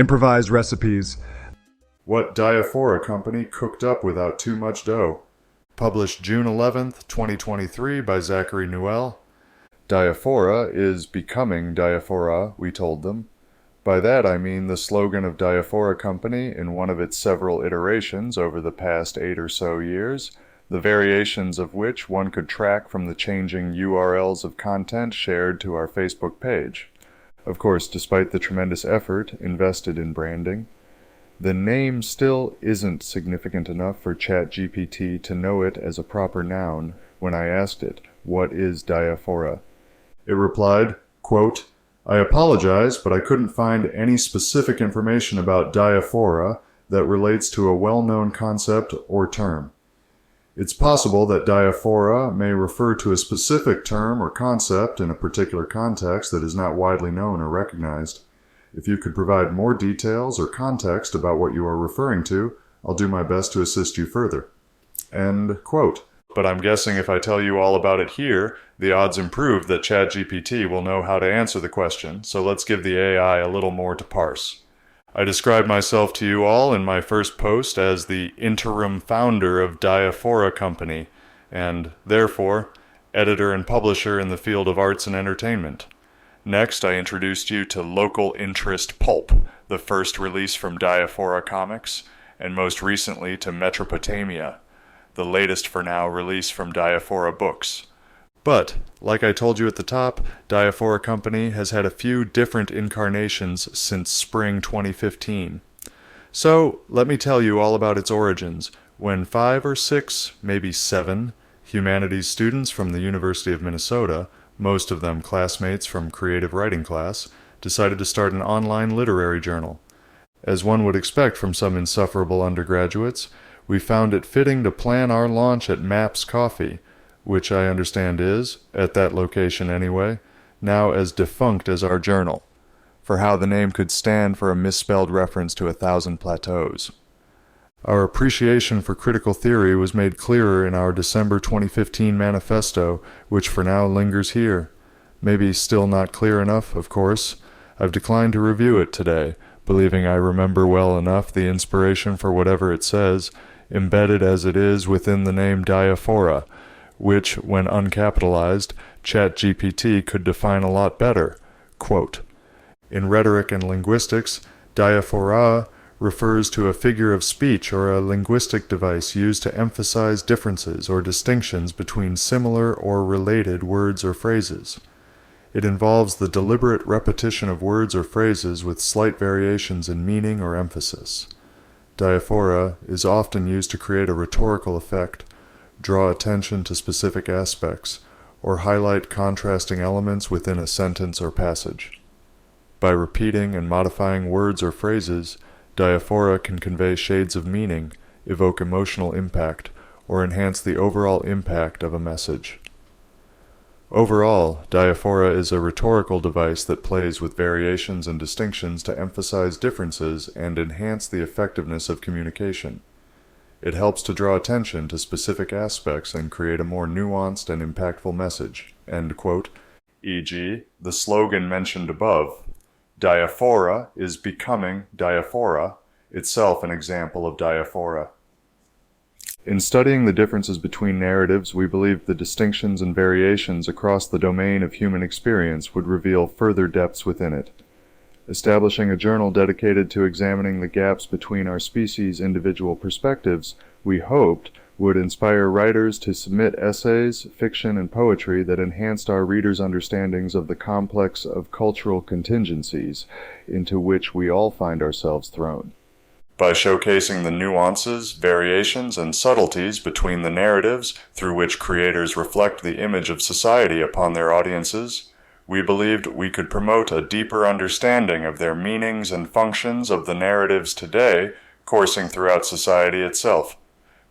Improvised Recipes. What Diaphora Company cooked up without too much dough. Published June 11th, 2023 by Zachary Newell. Diaphora is becoming Diaphora, we told them. By that I mean the slogan of Diaphora Company in one of its several iterations over the past 8 or so years, the variations of which one could track from the changing URLs of content shared to our Facebook page. Of course, despite the tremendous effort invested in branding, the name still isn't significant enough for ChatGPT to know it as a proper noun when I asked it, "What is Diaphora?" It replied, quote, "I apologize, but I couldn't find any specific information about Diaphora that relates to a well-known concept or term. It's possible that Diaphora may refer to a specific term or concept in a particular context that is not widely known or recognized. If you could provide more details or context about what you are referring to, I'll do my best to assist you further." End quote. But I'm guessing if I tell you all about it here, the odds improve that ChatGPT will know how to answer the question, so let's give the AI a little more to parse. I described myself to you all in my first post as the interim founder of Diaphora Company, and, therefore, editor and publisher in the field of arts and entertainment. Next, I introduced you to Local Interest Pulp, the first release from Diaphora Comics, and most recently to Metropotamia, the latest for now release from Diaphora Books. But, like I told you at the top, Diaphora Company has had a few different incarnations since spring 2015. So, let me tell you all about its origins, when 5 or 6, maybe 7, humanities students from the University of Minnesota, most of them classmates from creative writing class, decided to start an online literary journal. As one would expect from some insufferable undergraduates, we found it fitting to plan our launch at Maps Coffee, which I understand is, at that location anyway, now as defunct as our journal, for how the name could stand for a misspelled reference to 1,000 plateaus. Our appreciation for critical theory was made clearer in our December 2015 manifesto, which for now lingers here. Maybe still not clear enough, of course. I've declined to review it today, believing I remember well enough the inspiration for whatever it says, embedded as it is within the name Diaphora, which, when uncapitalized, ChatGPT could define a lot better. Quote, "In rhetoric and linguistics, Diaphora refers to a figure of speech or a linguistic device used to emphasize differences or distinctions between similar or related words or phrases. It involves the deliberate repetition of words or phrases with slight variations in meaning or emphasis. Diaphora is often used to create a rhetorical effect, draw attention to specific aspects, or highlight contrasting elements within a sentence or passage. By repeating and modifying words or phrases, Diaphora can convey shades of meaning, evoke emotional impact, or enhance the overall impact of a message. Overall, Diaphora is a rhetorical device that plays with variations and distinctions to emphasize differences and enhance the effectiveness of communication. It helps to draw attention to specific aspects and create a more nuanced and impactful message." End quote. E.g., the slogan mentioned above, "Diaphora is becoming Diaphora," itself an example of Diaphora. In studying the differences between narratives, we believe the distinctions and variations across the domain of human experience would reveal further depths within it. Establishing a journal dedicated to examining the gaps between our species' individual perspectives, we hoped, would inspire writers to submit essays, fiction, and poetry that enhanced our readers' understandings of the complex of cultural contingencies into which we all find ourselves thrown. By showcasing the nuances, variations, and subtleties between the narratives through which creators reflect the image of society upon their audiences, we believed we could promote a deeper understanding of their meanings and functions of the narratives today coursing throughout society itself.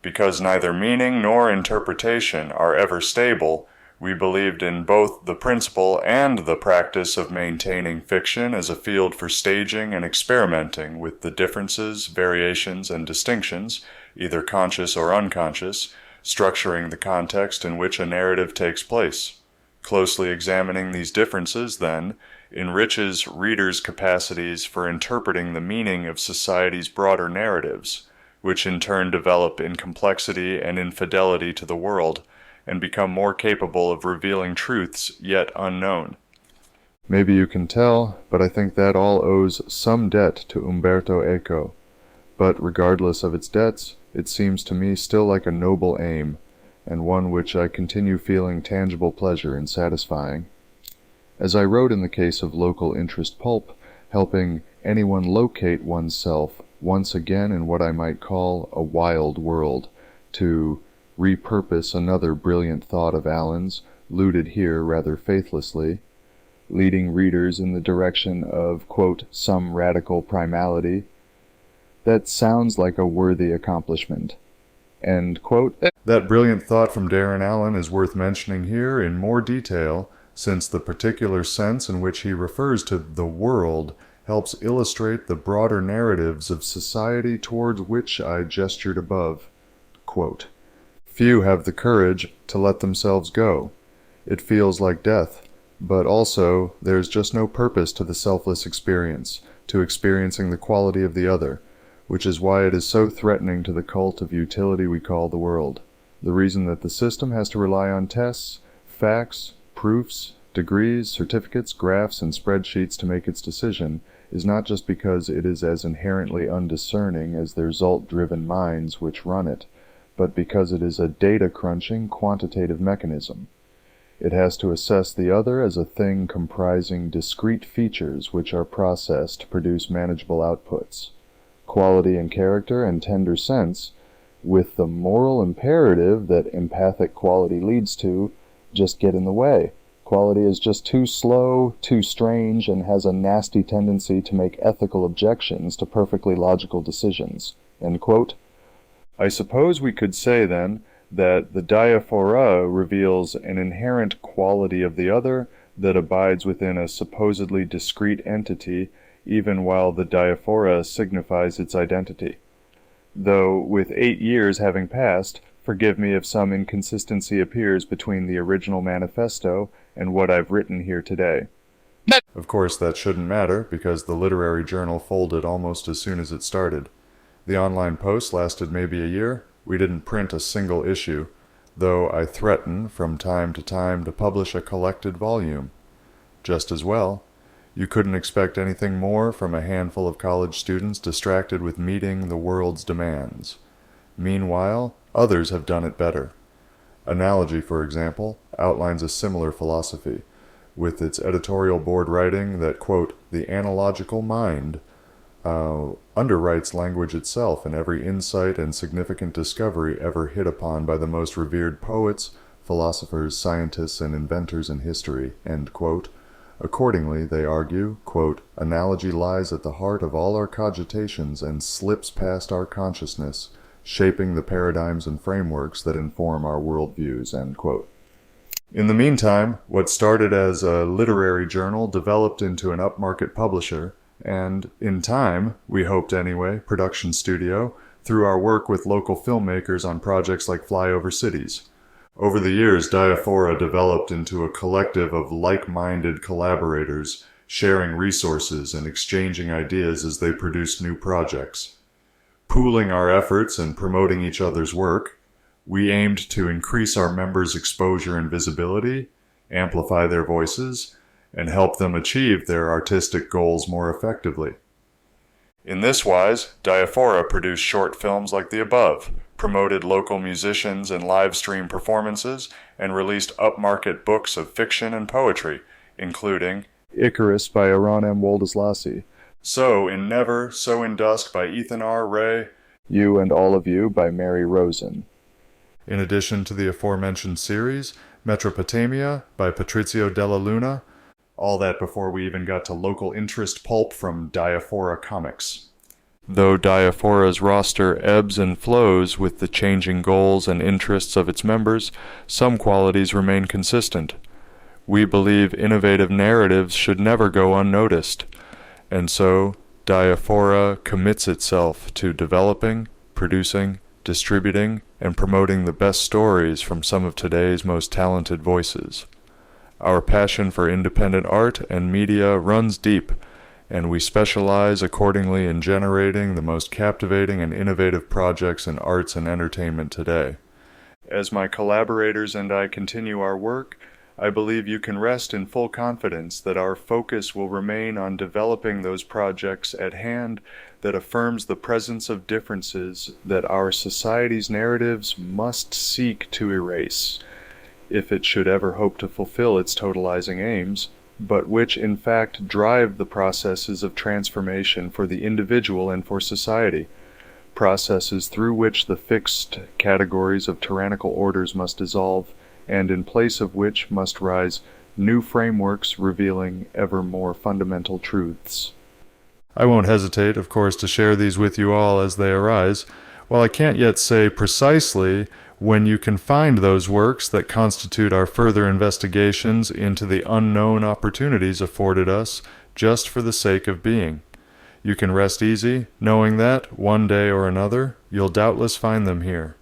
Because neither meaning nor interpretation are ever stable, we believed in both the principle and the practice of maintaining fiction as a field for staging and experimenting with the differences, variations, and distinctions, either conscious or unconscious, structuring the context in which a narrative takes place. Closely examining these differences, then, enriches readers' capacities for interpreting the meaning of society's broader narratives, which in turn develop in complexity and in fidelity to the world, and become more capable of revealing truths yet unknown. Maybe you can tell, but I think that all owes some debt to Umberto Eco. But regardless of its debts, it seems to me still like a noble aim, and one which I continue feeling tangible pleasure in satisfying. As I wrote in the case of local interest pulp, helping anyone locate oneself once again in what I might call a wild world, to repurpose another brilliant thought of Allen's, looted here rather faithlessly, leading readers in the direction of, quote, some radical primality. That sounds like a worthy accomplishment. End quote. That brilliant thought from Darren Allen is worth mentioning here in more detail, since the particular sense in which he refers to the world helps illustrate the broader narratives of society towards which I gestured above. Quote, few have the courage to let themselves go. It feels like death, but also there's just no purpose to the selfless experience, to experiencing the quality of the other, which is why it is so threatening to the cult of utility we call the world. The reason that the system has to rely on tests, facts, proofs, degrees, certificates, graphs, and spreadsheets to make its decision is not just because it is as inherently undiscerning as the result-driven minds which run it, but because it is a data-crunching, quantitative mechanism. It has to assess the other as a thing comprising discrete features which are processed to produce manageable outputs. Quality and character and tender sense, with the moral imperative that empathic quality leads to, just get in the way. Quality is just too slow, too strange, and has a nasty tendency to make ethical objections to perfectly logical decisions. End quote. I suppose we could say, then, that the Diaphora reveals an inherent quality of the other that abides within a supposedly discrete entity, even while the Diaphora signifies its identity. Though, with 8 years having passed, forgive me if some inconsistency appears between the original manifesto and what I've written here today. Of course, that shouldn't matter, because the literary journal folded almost as soon as it started. The online post lasted maybe a year. We didn't print a single issue, though I threaten from time to time to publish a collected volume. Just as well, you couldn't expect anything more from a handful of college students distracted with meeting the world's demands. Meanwhile, others have done it better. Analogy, for example, outlines a similar philosophy, with its editorial board writing that, quote, the analogical mind underwrites language itself in every insight and significant discovery ever hit upon by the most revered poets, philosophers, scientists, and inventors in history, end quote. Accordingly, they argue, quote, analogy lies at the heart of all our cogitations and slips past our consciousness, shaping the paradigms and frameworks that inform our worldviews, end quote. In the meantime, what started as a literary journal developed into an upmarket publisher, and, in time, we hoped anyway, production studio, through our work with local filmmakers on projects like Flyover Cities. Over the years, Diaphora developed into a collective of like-minded collaborators, sharing resources and exchanging ideas as they produced new projects. Pooling our efforts and promoting each other's work, we aimed to increase our members' exposure and visibility, amplify their voices, and help them achieve their artistic goals more effectively. In this wise, Diaphora produced short films like the above, promoted local musicians and live stream performances, and released upmarket books of fiction and poetry, including Icarus by Aaron M. Woldeslassie, So in Never, So in Dusk by Ethan R. Ray, You and All of You by Mary Rosen. In addition to the aforementioned series, Metropotamia by Patrizio Della Luna, all that before we even got to local interest pulp from Diaphora Comics. Though Diaphora's roster ebbs and flows with the changing goals and interests of its members, some qualities remain consistent. We believe innovative narratives should never go unnoticed, and so Diaphora commits itself to developing, producing, distributing, and promoting the best stories from some of today's most talented voices. Our passion for independent art and media runs deep, and we specialize accordingly in generating the most captivating and innovative projects in arts and entertainment today. As my collaborators and I continue our work, I believe you can rest in full confidence that our focus will remain on developing those projects at hand that affirms the presence of differences that our society's narratives must seek to erase, if it should ever hope to fulfill its totalizing aims, but which in fact drive the processes of transformation for the individual and for society, processes through which the fixed categories of tyrannical orders must dissolve, and in place of which must rise new frameworks revealing ever more fundamental truths. I won't hesitate, of course, to share these with you all as they arise. While I can't yet say precisely when you can find those works that constitute our further investigations into the unknown opportunities afforded us just for the sake of being, you can rest easy, knowing that, one day or another, you'll doubtless find them here.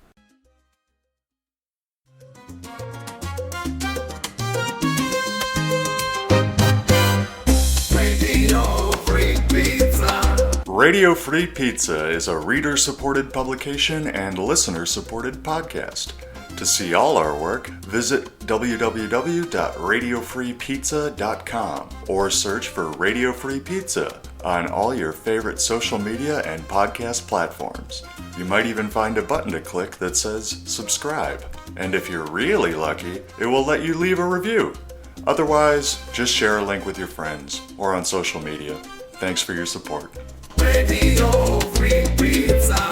Radio Free Pizza is a reader-supported publication and listener-supported podcast. To see all our work, visit www.radiofreepizza.com or search for Radio Free Pizza on all your favorite social media and podcast platforms. You might even find a button to click that says subscribe. And if you're really lucky, it will let you leave a review. Otherwise, just share a link with your friends or on social media. Thanks for your support. Radio Free Pizza.